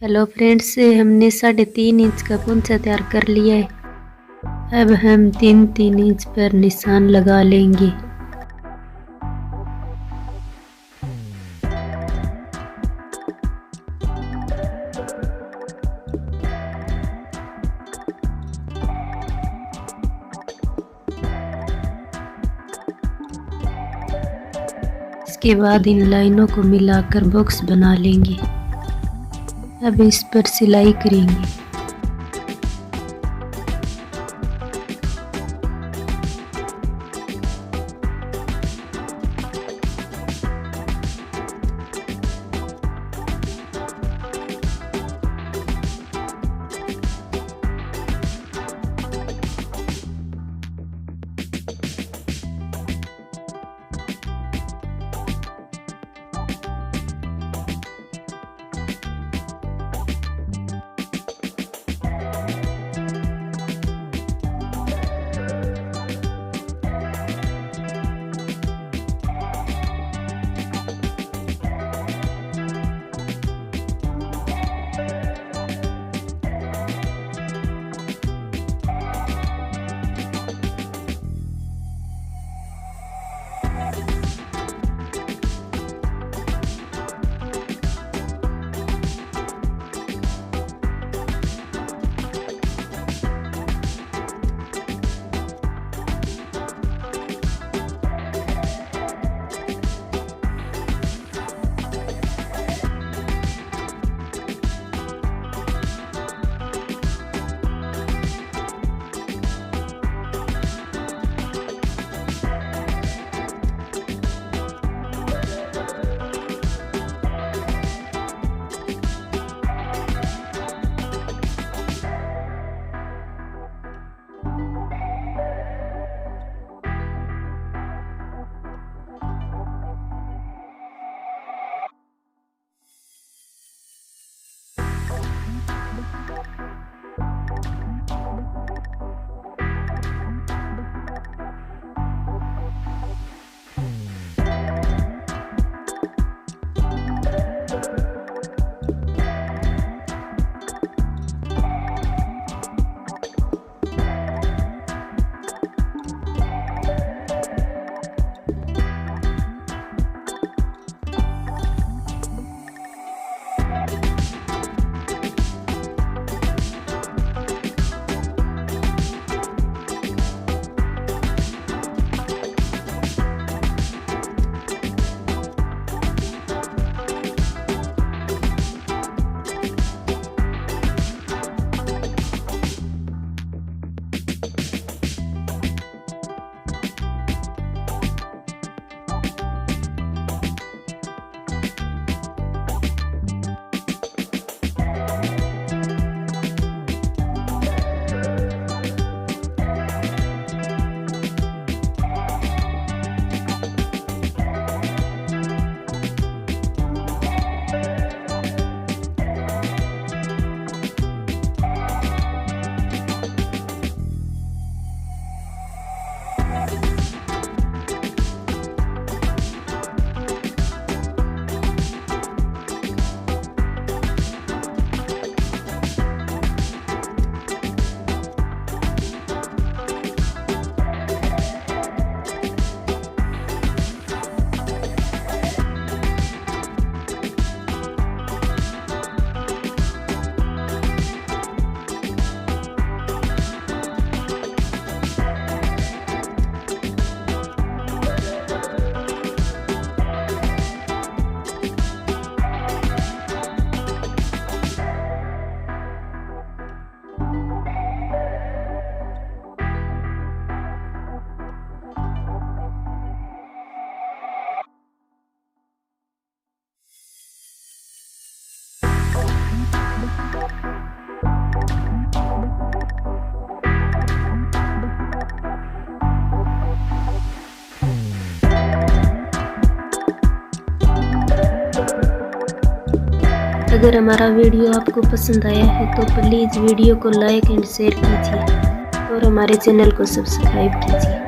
Hello friends, हमने 3.5 inch का पोंचा तैयार कर लिया है। अब हम 3-3 इंच पर निशान लगा लेंगे। इसके बाद इन लाइनों को मिलाकर बॉक्स बना लेंगे। अब इस पर सिलाई करेंगे। अगर हमारा वीडियो आपको पसंद आया है तो प्लीज़ वीडियो को लाइक एंड शेयर कीजिए और हमारे चैनल को सब्सक्राइब कीजिए।